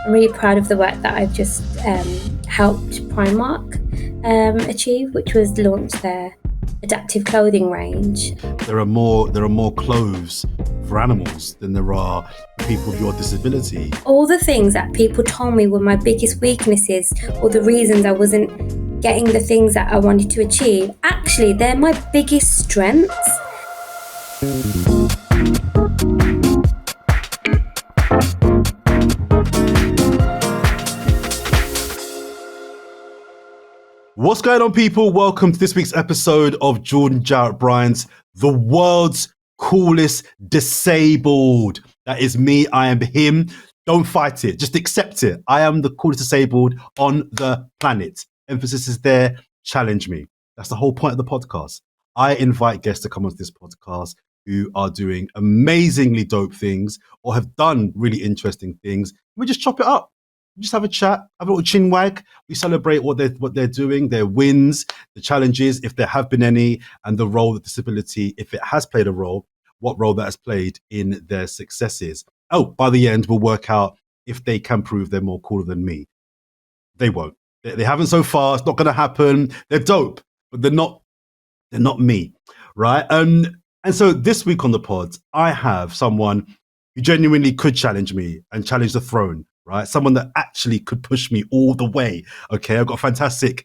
I'm really proud of the work that I've just helped Primark achieve, which was launch their adaptive clothing range. There are more clothes for animals than there are for people with your disability. All the things that people told me were my biggest weaknesses or the reasons I wasn't getting the things that I wanted to achieve, actually, they're my biggest strengths. What's going on, people? Welcome to this week's episode of Jordan Jarrett Bryan's The World's Coolest Disabled. That is me. I am him. Don't fight it. Just accept it. I am the coolest disabled on the planet. Emphasis is there. Challenge me. That's the whole point of the podcast. I invite guests to come onto this podcast who are doing amazingly dope things or have done really interesting things. We just chop it up. Just have a chat, have a little chin wag. We celebrate what they're doing, their wins, the challenges, if there have been any, and the role that disability, if it has played a role, what role that has played in their successes. Oh, by the end, we'll work out if they can prove they're more cooler than me. They won't. They haven't so far. It's not going to happen. They're dope, but they're not me, right? And so this week on the pod, I have someone who genuinely could challenge me and challenge the throne. Right, someone that actually could push me all the way. Okay, I've got a fantastic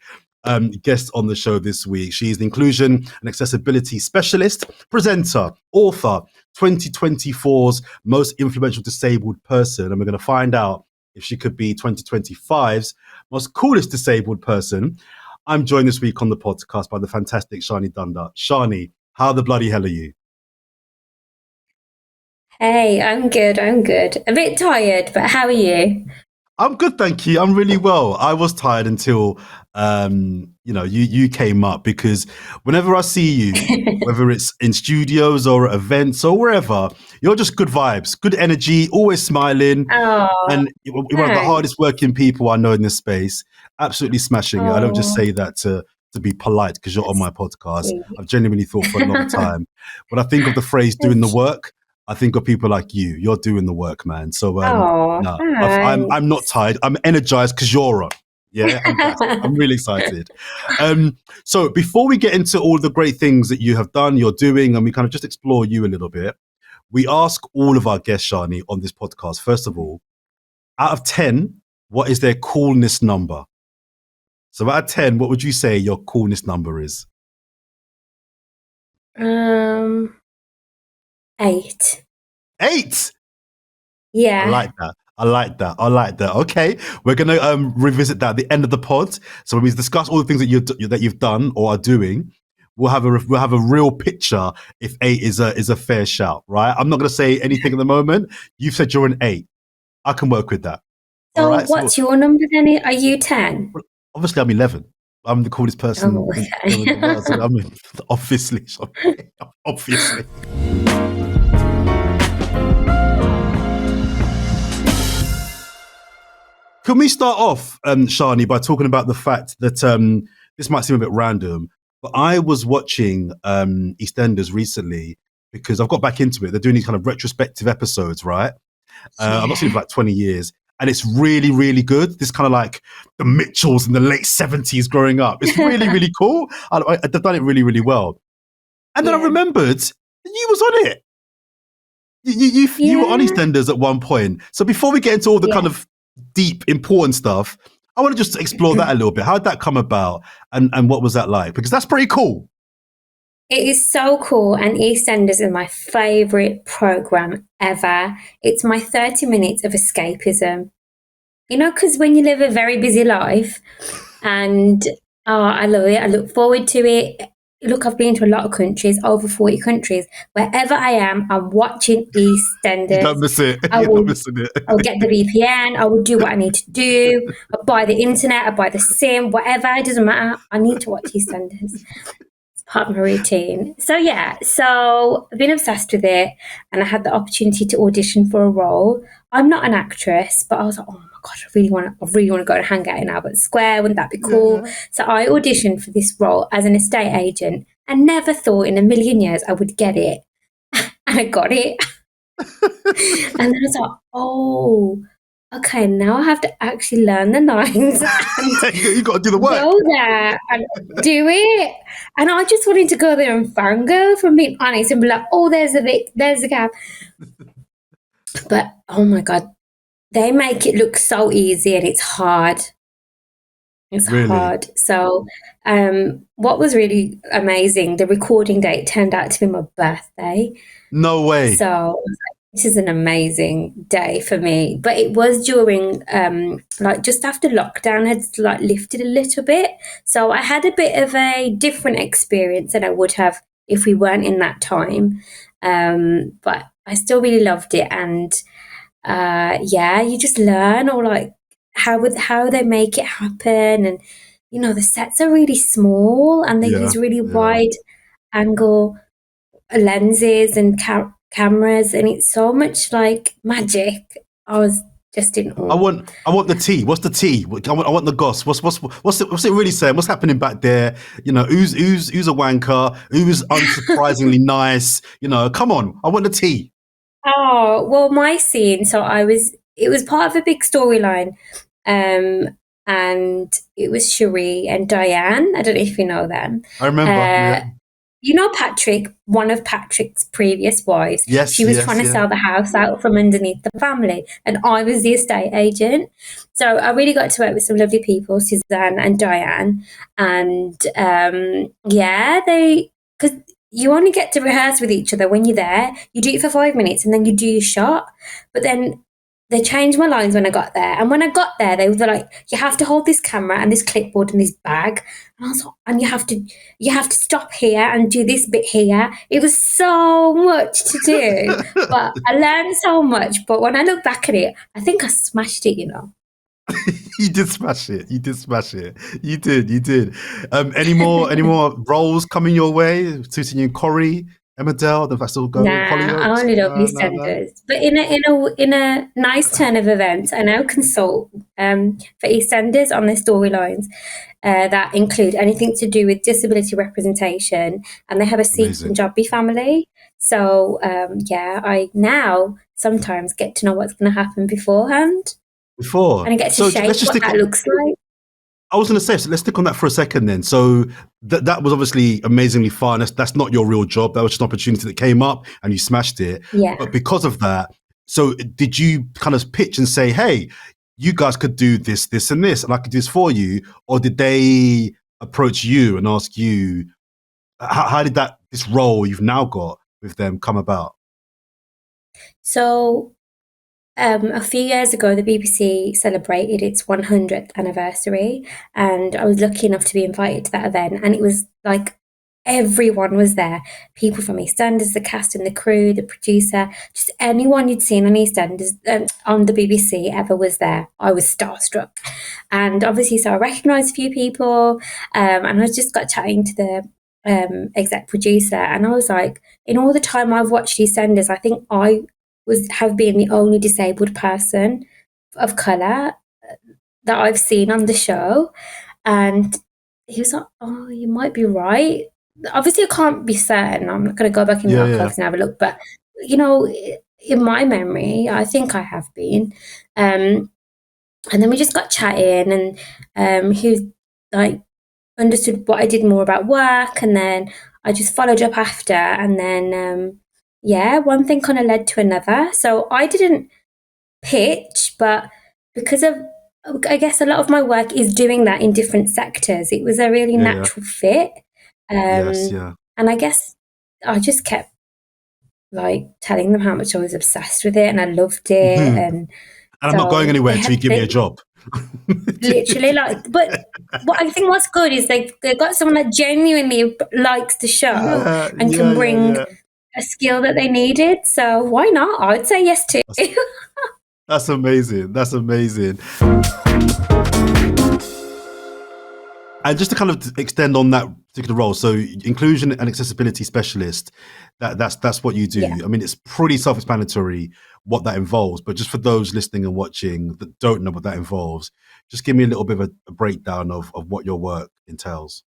guest on the show this week. She's an inclusion and accessibility specialist, presenter, author, 2024's most influential disabled person, and we're going to find out if she could be 2025's most coolest disabled person. I'm joined this week on the podcast by the fantastic Shani Dhanda. Shani, how the bloody hell are you? Hey, I'm good. A bit tired, but how are you? I'm good, thank you. I'm really well. I was tired until, you came up, because whenever I see you, whether it's in studios or at events or wherever, you're just good vibes, good energy, always smiling. Oh, and you're one of the hardest working people I know in this space. Absolutely smashing it. I don't just say that to be polite because you're on my podcast. I've genuinely thought for a long time. When I think of the phrase doing the work, I think of people like you. You're doing the work, man. So I'm not tired. I'm energized because you're on. Yeah, I'm really excited. So before we get into all the great things that you have done, you're doing, and we kind of just explore you a little bit, we ask all of our guests, Shani, on this podcast, first of all, out of 10, what is their coolness number? So out of 10, what would you say your coolness number is? 8. 8? Yeah. I like that. Okay, we're gonna revisit that at the end of the pod. So when we discuss all the things that you've done or are doing, we'll have a real picture if 8 is a fair shout, right? I'm not gonna say anything at the moment. You've said you're an 8. I can work with that. So right? What's your number then? Are you 10? Obviously, I'm 11. I'm the coolest person in the world. So I mean, obviously. Can we start off, Shani, by talking about the fact that this might seem a bit random, but I was watching Eastenders recently because I've got back into it. They're doing these kind of retrospective episodes, right? I've not seen it for like 20 years. And it's really, really good. This kind of like the Mitchells in the late 70s growing up. It's really, really cool. They've done it really, really well. And then I remembered that you was on it. You were on EastEnders at one point. So before we get into all the kind of deep, important stuff, I want to just explore that a little bit. How did that come about? And what was that like? Because that's pretty cool. It is so cool, and EastEnders is my favourite programme ever. It's my 30 minutes of escapism. You know, because when you live a very busy life, and I love it, I look forward to it. Look, I've been to a lot of countries, over 40 countries. Wherever I am, I'm watching EastEnders. You don't miss it. I'll get the VPN. I will do what I need to do. I'll buy the internet. I'll buy the SIM, whatever. It doesn't matter. I need to watch EastEnders. Part of my routine. So I've been obsessed with it, and I had the opportunity to audition for a role. I'm not an actress, but I was like, oh my gosh, I really want to go and hang out in Albert Square. Wouldn't that be cool? Yeah. So I auditioned for this role as an estate agent and never thought in a million years I would get it. And I got it. And then I was like, oh, okay, now I have to actually learn the lines and You got to do the work. go there and do it. And I just wanted to go there and fangirl, from being honest, and be like, oh, there's the gap. But oh my God, they make it look so easy and it's hard. It's Really? hard. So, what was really amazing, the recording date turned out to be my birthday. No way. So I was like, this is an amazing day for me. But it was during like just after lockdown had like lifted a little bit. So I had a bit of a different experience than I would have if we weren't in that time. But I still really loved it, and yeah, you just learn, or like how they make it happen. And the sets are really small and they Yeah. use really Yeah. wide angle lenses and cameras, and it's so much like magic. I was just in I awe. want the tea. What's the tea? I want the goss. What's it really saying? What's happening back there? Who's a wanker? Who's unsurprisingly nice? Come on. I want the tea. Oh, well, my scene, so it was part of a big storyline. And it was Cherie and Diane. I don't know if you know them. I remember. Yeah. Patrick, one of Patrick's previous wives, Yes. she was Yes. trying to Yeah. sell the house out from underneath the family, and I was the estate agent. So I really got to work with some lovely people, Suzanne and Diane. And yeah, because you only get to rehearse with each other when you're there. You do it for 5 minutes and then you do your shot. But then they changed my lines when I got there. And when I got there, they were like, you have to hold this camera and this clipboard and this bag. And I was like, and you have to stop here and do this bit here. It was so much to do. But I learned so much. But when I look back at it, I think I smashed it, You did smash it. You did smash it. You did. Any more roles coming your way? Suiting you, Corrie, Emmerdale, the still going? Nah, I Hollyoaks? only love No. Eastenders. But in a nice turn of events, I now consult for Eastenders on their storylines that include anything to do with disability representation, and they have a Sikh Amazing. Punjabi family. So yeah, I now sometimes get to know what's going to happen beforehand, Before. and I get to So shape let's just what stick. that looks like. I was going to say, so let's stick on that for a second then. So that was obviously amazingly fun. That's not your real job. That was just an opportunity that came up and you smashed it. Yeah. But because of that, so did you kind of pitch and say, hey, you guys could do this, this, and this, and I could do this for you? Or did they approach you and ask you, how did this role you've now got with them come about? So a few years ago, the BBC celebrated its 100th anniversary, and I was lucky enough to be invited to that event. And it was like everyone was there. People from EastEnders, the cast and the crew, the producer, just anyone you'd seen on EastEnders, on the BBC ever was there. I was starstruck. And obviously, so I recognised a few people, and I just got chatting to the exec producer, and I was like, in all the time I've watched EastEnders, I think I have been the only disabled person of colour that I've seen on the show. And he was like, oh, you might be right. Obviously, I can't be certain. I'm not going to go back in the archives and have a look. But, in my memory, I think I have been. And then we just got chatting, and he was like, understood what I did more about work. And then I just followed up after. And then, yeah, one thing kind of led to another. So I didn't pitch, but because of, I guess a lot of my work is doing that in different sectors, it was a really natural fit. Yes, yeah. And I guess I just kept like telling them how much I was obsessed with it and I loved it. And I'm not going anywhere until you give me a job. Literally, but what I think what's good is they've got someone that genuinely likes the show and can bring a skill that they needed. So why not? I'd say yes too. That's amazing. And just to kind of extend on that particular role, so inclusion and accessibility specialist, that's what you do. Yeah. I mean, it's pretty self-explanatory what that involves, but just for those listening and watching that don't know what that involves, just give me a little bit of a breakdown of what your work entails.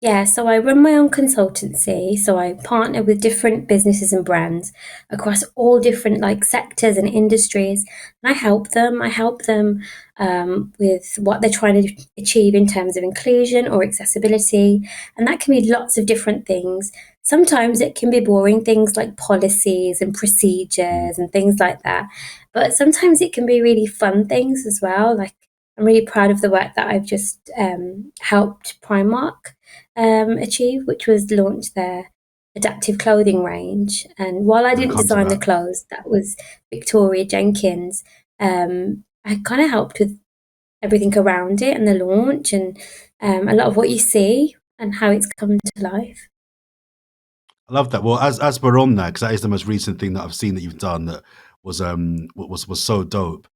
Yeah, so I run my own consultancy. So I partner with different businesses and brands across all different like sectors and industries, and I help them. With what they're trying to achieve in terms of inclusion or accessibility, and that can be lots of different things. Sometimes it can be boring things like policies and Mm, procedures and things like that, but sometimes it can be really fun things as well. Like I'm really proud of the work that I've just helped Primark achieve, which was launch their adaptive clothing range. And while I we'll didn't come to design the that. clothes, that was Victoria Jenkins. I kind of helped with everything around it and the launch and a lot of what you see and how it's come to life. I love that. Well, as we're on that, because that is the most recent thing that I've seen that you've done that was so dope.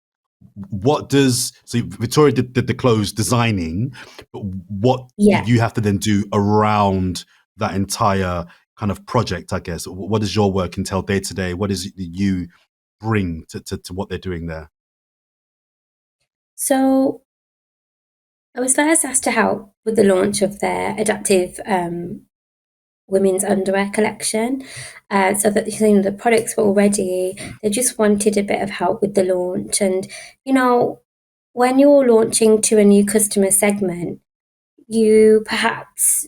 What does so Victoria did the clothes designing, but what did Yeah. you have to then do around that entire kind of project? I guess what does your work entail day to day? What is it that you bring to what they're doing there? So I was first asked to help with the launch of their adaptive women's underwear collection. So that the products were all ready. They just wanted a bit of help with the launch. And, you know, when you're launching to a new customer segment, you perhaps,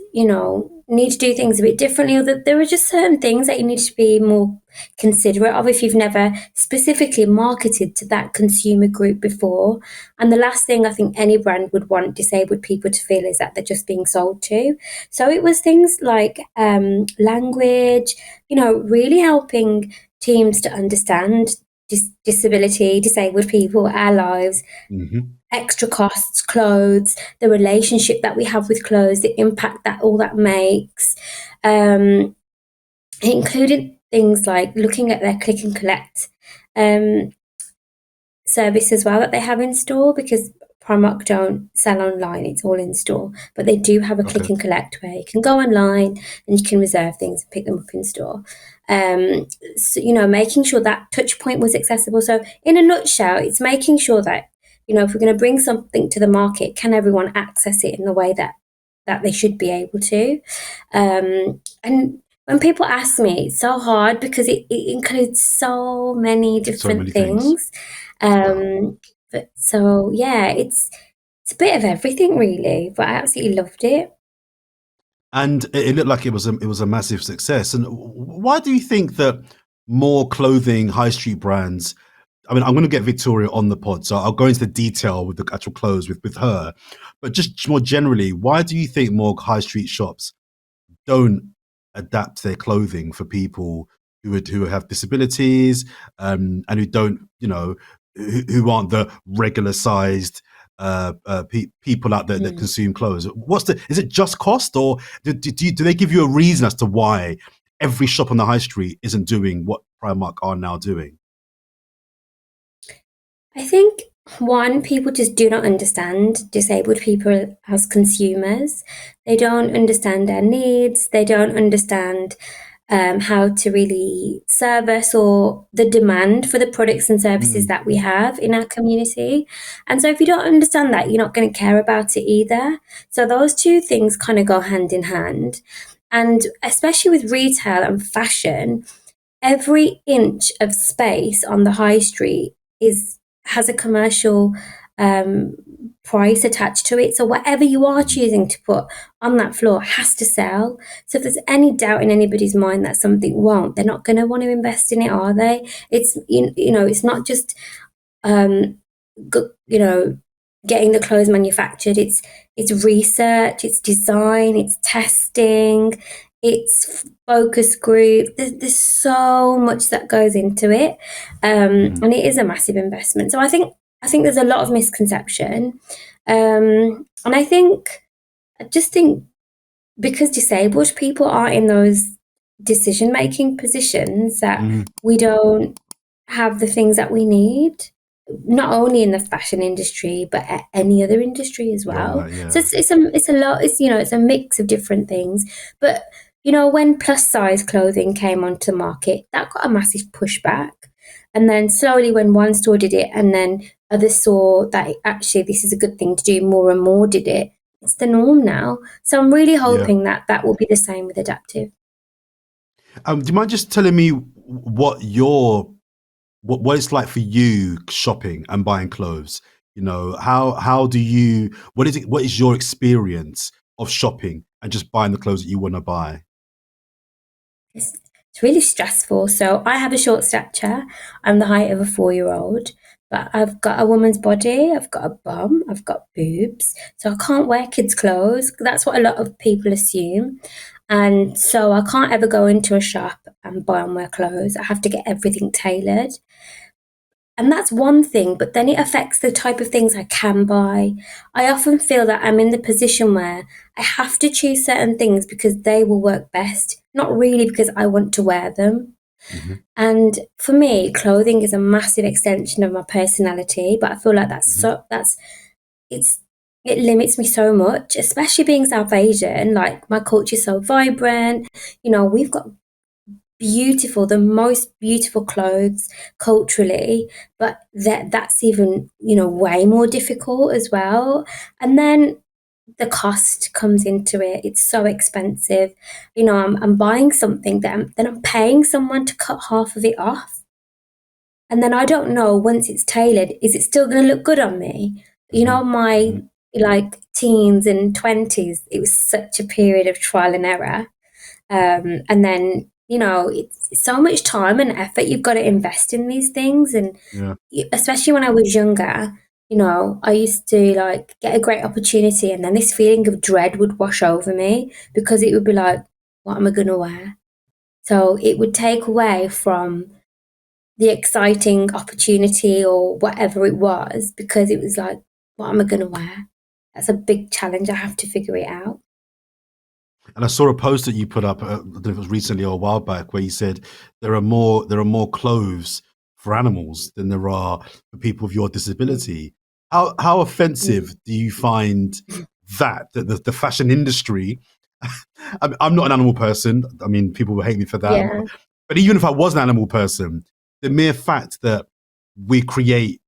need to do things a bit differently, or that there are just certain things that you need to be more considerate of if you've never specifically marketed to that consumer group before. And the last thing I think any brand would want disabled people to feel is that they're just being sold to. So it was things like language, really helping teams to understand disability, disabled people, our lives, Hmm. extra costs, clothes, the relationship that we have with clothes, the impact that all that makes. Um, it included things like looking at their click and collect um, service as well that they have in store, because Primark don't sell online, it's all in store. But they do have a click Okay. and collect where you can go online and you can reserve things and pick them up in store. So, making sure that touch point was accessible. So, in a nutshell, it's making sure that, if we're going to bring something to the market, can everyone access it in the way that they should be able to? And when people ask me, it's so hard because it includes so many So different many things. things. Wow. But so yeah, it's a bit of everything really, but I absolutely loved it. And it looked like it was a massive success. And why do you think that more clothing high street brands? I mean, I'm going to get Victoria on the pod, so I'll go into the detail with the actual clothes with her. But just more generally, why do you think more high street shops don't adapt their clothing for people who have disabilities, and who don't, who aren't the regular sized people out there that Mm. consume clothes? Is it just cost, or do they give you a reason as to why every shop on the high street isn't doing what Primark are now doing? I think one, people just do not understand disabled people as consumers. They don't understand their needs. They don't understand how to really service or the demand for the products and services Mm, that we have in our community. And so, if you don't understand that, you're not going to care about it either. So, those two things kind of go hand in hand. And especially with retail and fashion, every inch of space on the high street is has a commercial um, price attached to it. So whatever you are mhm. choosing to put on that floor has to sell. So if there's any doubt in anybody's mind that something won't, they're not going to want to invest in it, are they? It's it's not just um, you know, getting the clothes manufactured. It's research, it's design, it's testing, it's focus group. There's so much that goes into it, Mhm. and it is a massive investment. So I think there's a lot of misconception, and I just think because disabled people are in those decision making positions that Mhm. we don't have the things that we need, not only in the fashion industry but any other industry as Beyond well. that, So yeah. it's a lot. It's a mix of different things. But when plus size clothing came onto the market, that got a massive pushback. And then slowly, when one store did it, and then others saw that actually this is a good thing to do, more and more did it. it's the norm now. So I'm really Yeah. hoping that that will be the same with adaptive. Do you mind just telling me what it's like for you shopping and buying clothes? You know, how do you, what is your experience of shopping and just buying the clothes that you want to buy? It's really stressful. So I have a short stature. I'm the height of a 4-year-old, but I've got a woman's body. I've got a bum. I've got boobs. So I can't wear kids' clothes. That's what a lot of people assume. And so I can't ever go into a shop and buy and wear clothes. I have to get everything tailored. And that's one thing, but then it affects the type of things I can buy. I often feel that I'm in the position where I have to choose certain things because they will work best, not really because I want to wear them. Mm-hmm. And for me, clothing is a massive extension of my personality, but I feel like it limits me so much, especially being South Asian. Like, my culture is so vibrant. You know, we've got the most beautiful clothes culturally, but that's even, you know, way more difficult as well. And then the cost comes into it. It's so expensive. You know, I'm buying something that I'm paying someone to cut half of it off. And then I don't know, once it's tailored, is it still going to look good on me? You know, my like teens and 20s, it was such a period of trial and error. And then, you know, it's so much time and effort you've got to invest in these things. And Yeah. especially when I was younger, you know, I used to like get a great opportunity and then this feeling of dread would wash over me because it would be like, what am I going to wear? So it would take away from the exciting opportunity or whatever it was because it was like, what am I going to wear? That's a big challenge. I have to figure it out. And I saw a post that you put up, I don't know if it was recently or a while back, where you said there are more clothes for animals than there are for people with your disability. How offensive do you find that the fashion industry? I'm not an animal person. I mean, people will hate me for that. Yeah. But even if I was an animal person, the mere fact that we create,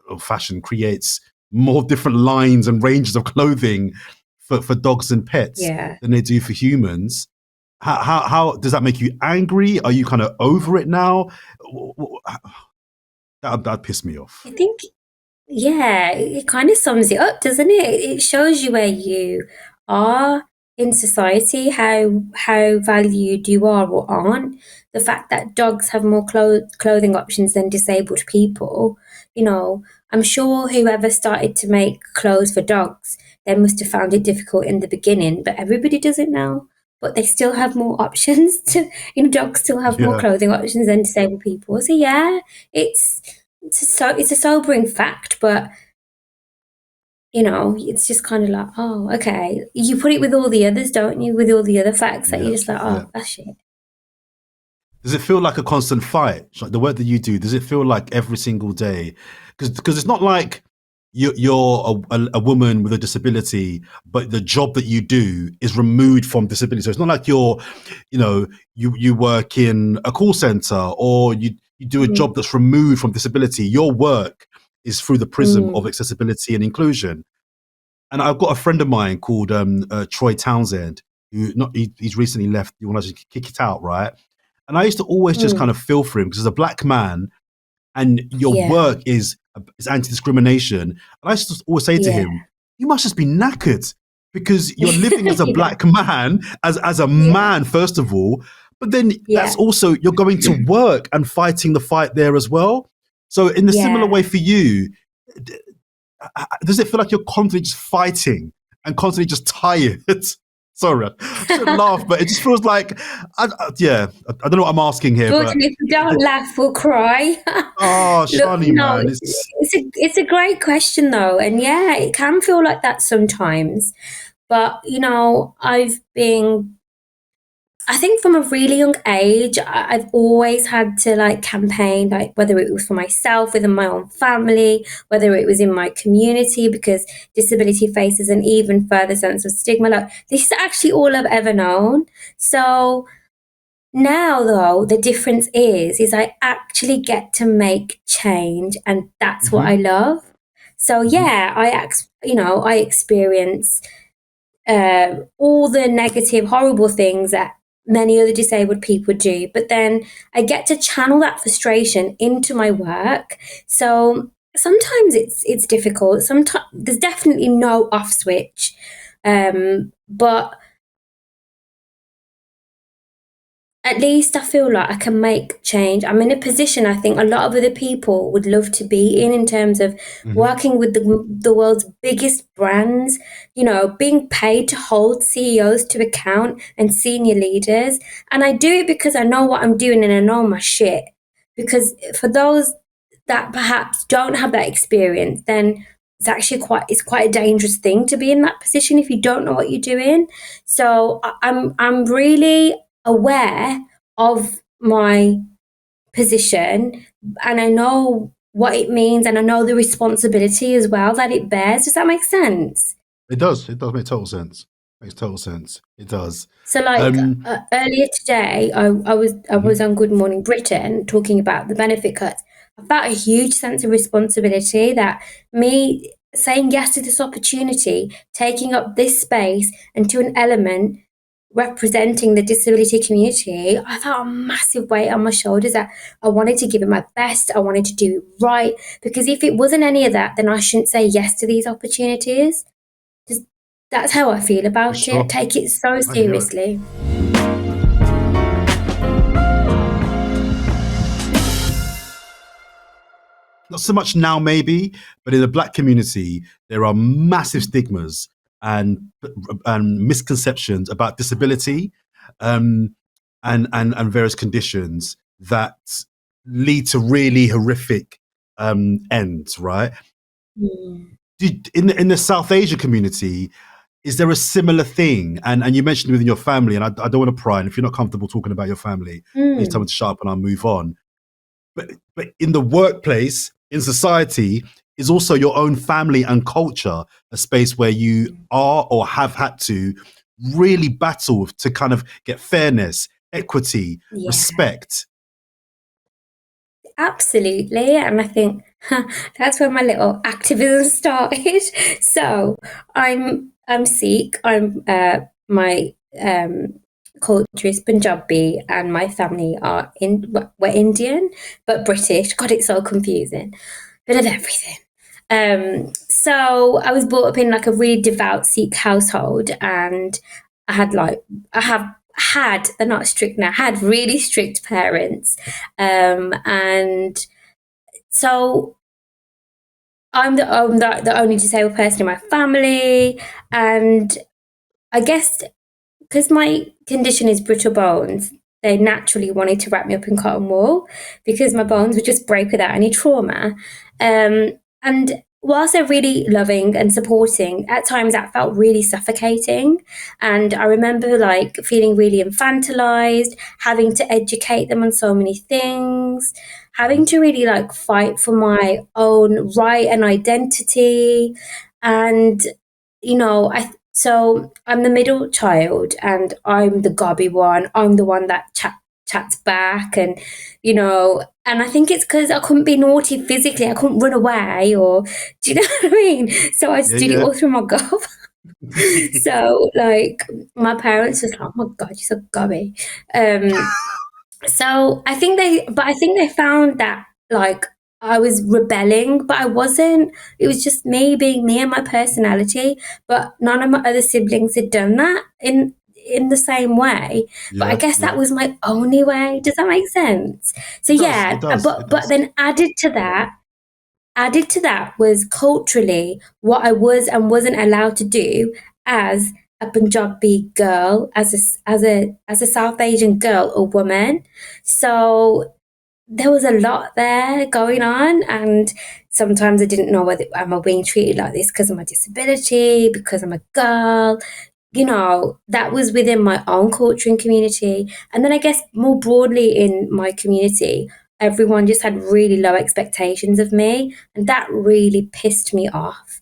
or fashion creates more different lines and ranges of clothing for dogs and pets Yeah. than they do for humans. How does that make you angry? Are you kind of over it now? That pissed me off. I think, yeah, it kind of sums it up, doesn't it? It shows you where you are in society, how valued you are or aren't. The fact that dogs have more clothing options than disabled people, you know, I'm sure whoever started to make clothes for dogs, they must have found it difficult in the beginning, but everybody does it now. But they still have more options to, you know, dogs still have more Yeah. clothing options than disabled people. So yeah, it's it's a sobering fact, but you know, it's just kind of like, oh, okay. You put it with all the others, don't you? With all the other facts that Yeah. you're just like, Yeah. oh, that's shit. Does it feel like a constant fight? Like the work that you do, does it feel like every single day? Because it's not like you're a woman with a disability, but the job that you do is removed from disability. So it's not like you know, you work in a call center or you do a Mm. job that's removed from disability. Your work is through the prism of Mm. accessibility and inclusion. And I've got a friend of mine called Troy Townsend, who he's recently left. You want to kick it out, right? And I used to always just kind Mm. of feel for him because as a black man, and your Yeah. work is anti-discrimination. And I used to always say to Yeah. him, "You must just be knackered because you're living as a Yeah. black man, as a Yeah. man first of all, but then that's Yeah. also you're going to work and fighting the fight there as well." So in the similar way Yeah. for you, does it feel like you're constantly just fighting and constantly just tired? Sorry, I shouldn't laugh, but it just feels like, I don't know what I'm asking here, Jordan, but if you don't laugh, we'll cry. oh, Look, Shani, no, man, it's it's a great question though, and yeah, it can feel like that sometimes. But you know, I think from a really young age, I've always had to like campaign, like whether it was for myself within my own family, whether it was in my community, because disability faces an even further sense of stigma. Like, this is actually all I've ever known. So now, though, the difference is I actually get to make change, and that's what I love. So Mhm. yeah, I experience all the negative, horrible things that many other disabled people do. But then I get to channel that frustration into my work. So sometimes it's difficult. Sometimes there's definitely no off switch, but at least I feel like I can make change. I'm in a position I think a lot of other people would love to be in terms of working with the world's biggest brands, you know, being paid to hold CEOs to account and senior leaders. And I do it because I know what I'm doing and I know my shit. Because for those that perhaps don't have that experience, then it's actually quite a dangerous thing to be in that position if you don't know what you're doing. So I'm really aware of my position and I know what it means and I know the responsibility as well that it bears. Does that make sense? It does. It does make total sense. Makes total sense. It does. So, like earlier today, I was on Good Morning Britain talking about the benefit cuts. I felt a huge sense of responsibility that me saying yes to this opportunity, taking up this space, and to an element representing the disability community, I felt a massive weight on my shoulders that I wanted to give it my best. I wanted to do it right because if it wasn't any of that, then I shouldn't say yes to these opportunities. That's how I feel about Sure. it. Take it so I hear it. seriously. Not so much now, maybe, but in the Black community, there are massive stigmas and misconceptions about disability, and various conditions that lead to really horrific ends. Right? In the South Asia community, is there a similar thing? And you mentioned within your family, and I don't want to pry. And if you're not comfortable talking about your family, please tell me to shut up and I'll move on. But in the workplace, in society, is also your own family and culture a space where you are or have had to really battle to kind of get fairness, equity, respect? Absolutely. And I think that's where my little activism started. So I'm Sikh. My culture is Punjabi and my family we're Indian, but British. God, it's so confusing. Bit of everything. So I was brought up in like a really devout Sikh household and I have had, they're not strict now, had really strict parents. And so I'm the only disabled person in my family. And I guess because my condition is brittle bones, they naturally wanted to wrap me up in cotton wool because my bones would just break without any trauma. And whilst they're really loving and supporting, at times that felt really suffocating. And I remember like feeling really infantilized, having to educate them on so many things, having to really like fight for my own right and identity. And, you know, so I'm the middle child and I'm the gobby one. I'm the one that chats back and, you know, and I think it's because I couldn't be naughty physically. I couldn't run away or, do you know what I mean? So I just did it all through my gob. So like my parents was like, oh my God, you're so gobby. So I think they found that like I was rebelling, but I wasn't. It was just me being me and my personality. But none of my other siblings had done that in the same way. But I guess that was my only way. Does that make sense? So It does. but then added to that was culturally what I was and wasn't allowed to do as a Punjabi girl, as a South Asian girl or woman. So there was a lot there going on, and sometimes I didn't know whether am I being treated like this because of my disability, because I'm a girl. You know, that was within my own culture and community. And then I guess more broadly in my community, everyone just had really low expectations of me. And that really pissed me off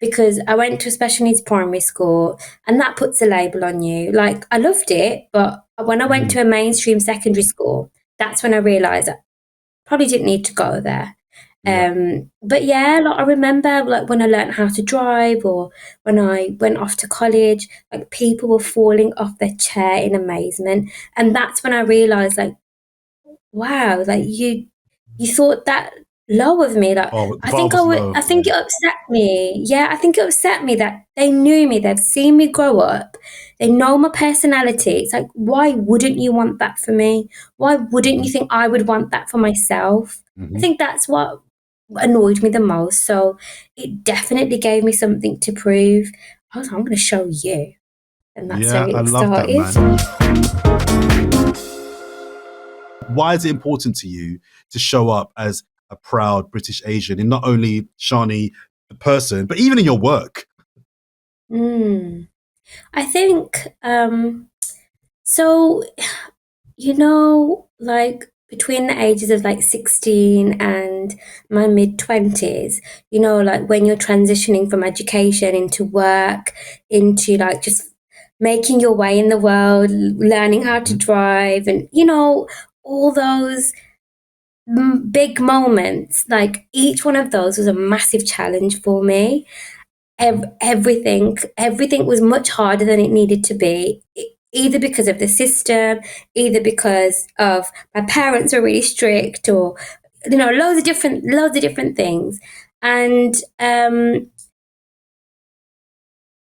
because I went to a special needs primary school and that puts a label on you. Like, I loved it, but when I went to a mainstream secondary school, that's when I realised I probably didn't need to go there. But yeah, like I remember like when I learned how to drive or when I went off to college, like people were falling off their chair in amazement. And that's when I realized like, wow, like you thought that low of me. Like Oh, the I bar think was low. I think it upset me. Yeah, I think it upset me that they knew me, they've seen me grow up, they know my personality. It's like, why wouldn't you want that for me? Why wouldn't you think I would want that for myself? I Mm-hmm. think that's what annoyed me the most. So it definitely gave me something to prove. I was like, I'm gonna show you. And that's Yeah, where I it love that, started. man. Why is it important to you to show up as a proud British Asian in not only Shani, the person, but even in your work? Mm. I think so, like between the ages of like 16 and my mid 20s, like when you're transitioning from education into work, into like just making your way in the world, learning how to drive, and all those big moments, like each one of those was a massive challenge for me. Everything was much harder than it needed to be, either because of the system, either because of my parents were really strict, or loads of different things. And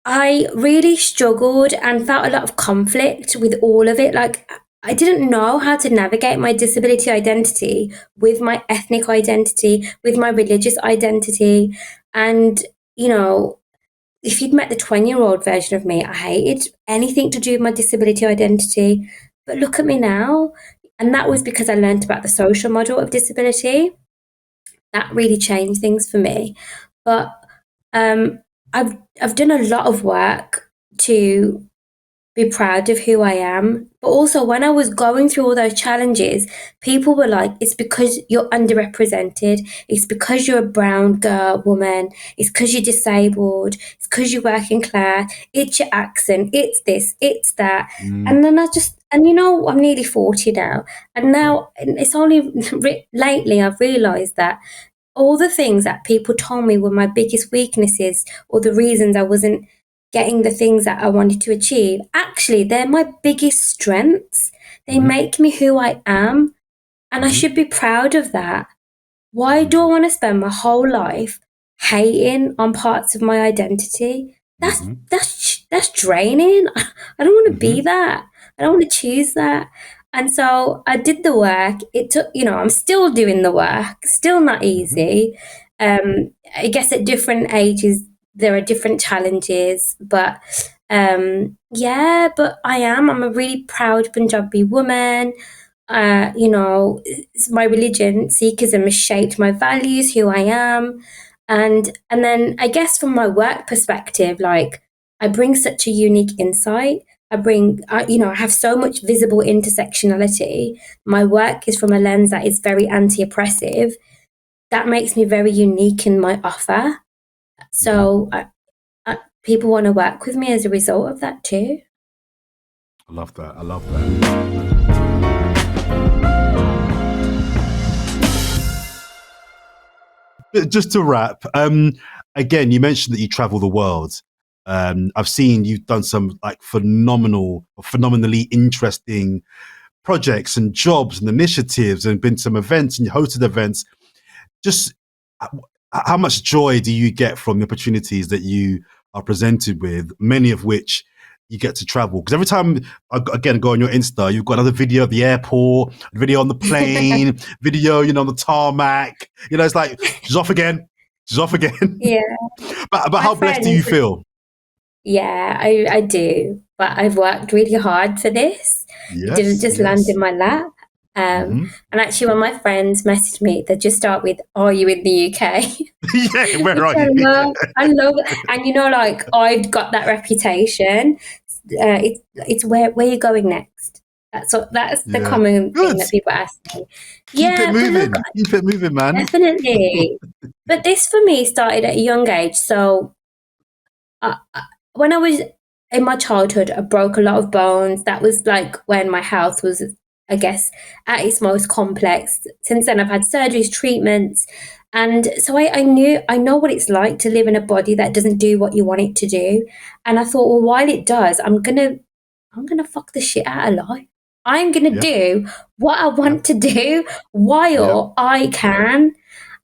I really struggled and felt a lot of conflict with all of it. Like, I didn't know how to navigate my disability identity with my ethnic identity, with my religious identity. And, if you'd met the 20-year-old version of me, I hated anything to do with my disability identity. But look at me now. And that was because I learned about the social model of disability. That really changed things for me. But um, I've done a lot of work to be proud of who I am. But also, when I was going through all those challenges, people were like, it's because you're underrepresented. It's because you're a brown girl, woman. It's because you're disabled. It's because you're working class. It's your accent. It's this, it's that. And then I'm nearly 40 now. And now it's only lately I've realized that all the things that people told me were my biggest weaknesses or the reasons I wasn't getting the things that I wanted to achieve, actually, they're my biggest strengths. They make me who I am, and I should be proud of that. Why do I want to spend my whole life hating on parts of my identity? That's draining. I don't want to be that. I don't want to choose that. And so I did the work. It took, I'm still doing the work, still not easy. I guess at different ages, there are different challenges, but yeah, but I'm a really proud Punjabi woman. My religion, Sikhism, has shaped my values, who I am. And then I guess from my work perspective, like I bring such a unique insight. I have so much visible intersectionality. My work is from a lens that is very anti-oppressive. That makes me very unique in my offer. So people want to work with me as a result of that too. I love that. I love that. But just to wrap, again, you mentioned that you travel the world. I've seen you've done some like phenomenally interesting projects and jobs and initiatives, and been to some events and you hosted events. Just how much joy do you get from the opportunities that you are presented with, many of which you get to travel? Because every time I again go on your Insta, you've got another video of the airport, video on the plane, video, on the tarmac. It's like she's off again. She's off again. Yeah. but My how blessed do you friends, feel? yeah, I do. But I've worked really hard for this. It didn't Yes, just land yes. in my lap. Hmm. And actually, when my friends messaged me, they just start with, "Are you in the UK?" Yeah, where Which are I you? love. I love, and like I've got that reputation. It's where you going next. That's the Yeah. common thing Good. that people ask me. Keep it Yeah, but look, moving. Keep it moving, man. definitely. But this for me started at a young age. So when I was in my childhood, I broke a lot of bones. That was like when my health was, I guess, at its most complex. Since then, I've had surgeries, treatments, And so I know what it's like to live in a body that doesn't do what you want it to do. And I thought, well, while it does, I'm gonna fuck the shit out of life. I'm gonna Yeah. do what I Yeah. want to do while I can.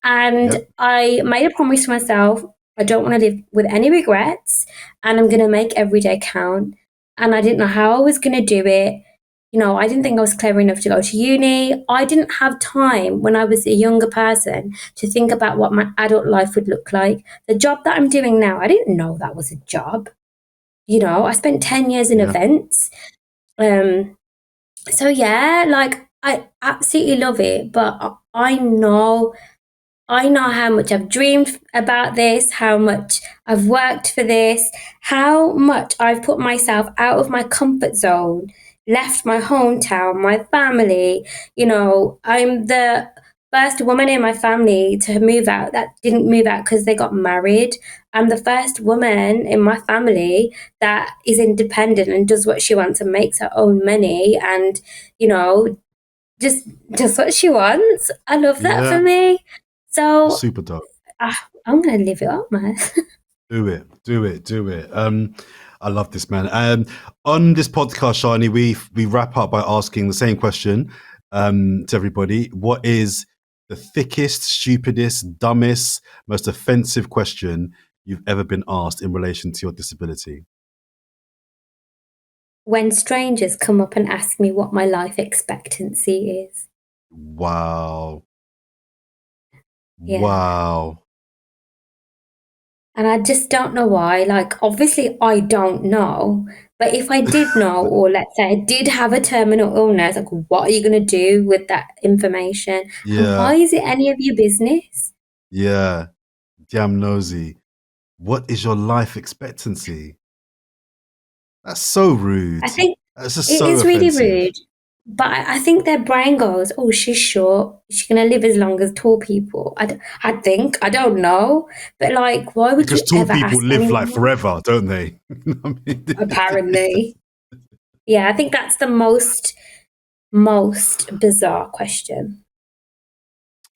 And I made a promise to myself, I don't want to live with any regrets, and I'm gonna make every day count. And I didn't know how I was gonna do it. You know, I didn't think I was clever enough to go to uni. I didn't have time when I was a younger person to think about what my adult life would look like. The job that I'm doing now, I didn't know that was a job. You know, I spent 10 years in events. So yeah, like I absolutely love it, but I know how much I've dreamed about this, how much I've worked for this, how much I've put myself out of my comfort zone, left my hometown, my family. You know, I'm the first woman in my family to move out that didn't move out because they got married. I'm the first woman in my family that is independent and does what she wants and makes her own money and, you know, just what she wants. I love that for me. So Super dope. I'm gonna live it up, man. Do it. I love this, man. On this podcast, Shani, we wrap up by asking the same question to everybody. What is the thickest, stupidest, dumbest, most offensive question you've ever been asked in relation to your disability? When strangers come up and ask me what my life expectancy is. Wow. Yeah. Wow. And I just don't know why. Like, obviously, I don't know. But if I did know, or let's say I did have a terminal illness, like, what are you going to do with that information? And why is it any of your business? Yeah. Damn nosy. What is your life expectancy? That's so rude. I think That's just it so is really offensive. rude. But I think their brain goes, oh, she's short. She's going to live as long as tall people. I think. I don't know. But, like, why would Because you tall ever people ask live anyone? like forever, don't they? Apparently. Yeah, I think that's the most bizarre question.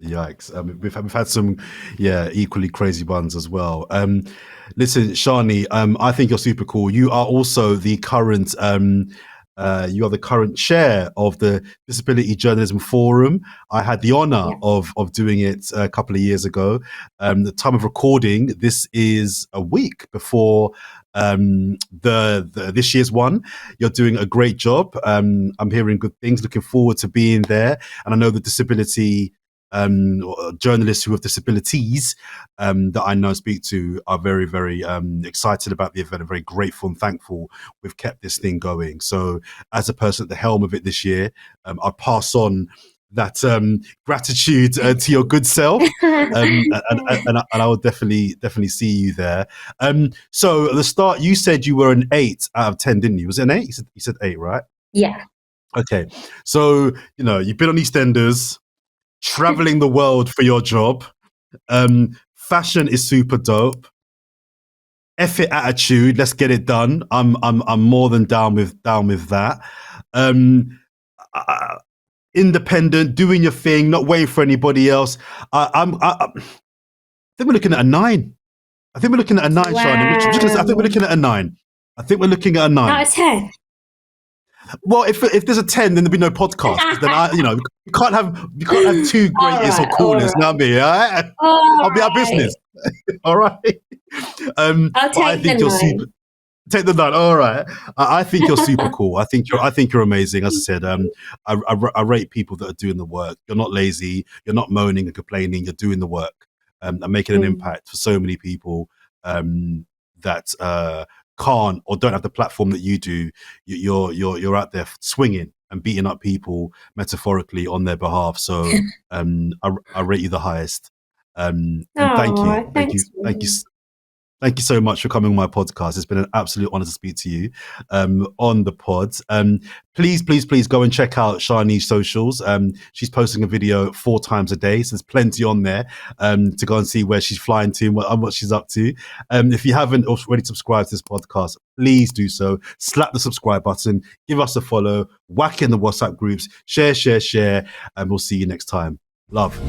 Yikes. We've had some, equally crazy ones as well. Listen, Shani, I think you're super cool. You are also the current chair of the Disability Journalism Forum. I had the honor of doing it a couple of years ago. The time of recording, this is a week before this year's one. You're doing a great job. I'm hearing good things. Looking forward to being there. And I know the disability journalists who have disabilities that I know speak to are very, very excited about the event and very grateful and thankful we've kept this thing going. So as a person at the helm of it this year, I pass on that gratitude to your good self, and I will definitely see you there. So at the start, you said you were an 8 out of 10, didn't you? Was it an 8? You said 8, right? Yeah. Okay. So, you've been on EastEnders, traveling the world for your job. Fashion is super dope. Effort attitude, let's get it done. I'm more than down with that. Independent, doing your thing, not waiting for anybody else. I think we're looking at a 9. I think we're looking at a 9, wow. Shani. I think we're looking at a 9. I think we're looking at a 9. Not a 10. Well, if there's a 10, then there'll be no podcast. Then you can't have two greatest or coolest. Not me. All right? I'll be our business. All right. I'll take the 9. Take the 9. All right. I think you're super cool. I think you're amazing. As I said, I rate people that are doing the work. You're not lazy. You're not moaning and complaining. You're doing the work and making an impact for so many people that can't or don't have the platform that you do. You're out there swinging and beating up people metaphorically on their behalf. So I rate you the highest. And thank you. Thank you so much for coming on my podcast. It's been an absolute honor to speak to you on the pod. Please go and check out Shani's socials. She's posting a video 4 times a day, so there's plenty on there to go and see where she's flying to and what she's up to. If you haven't already subscribed to this podcast, please do so. Slap the subscribe button, give us a follow, whack in the WhatsApp groups, share, and we'll see you next time. Love.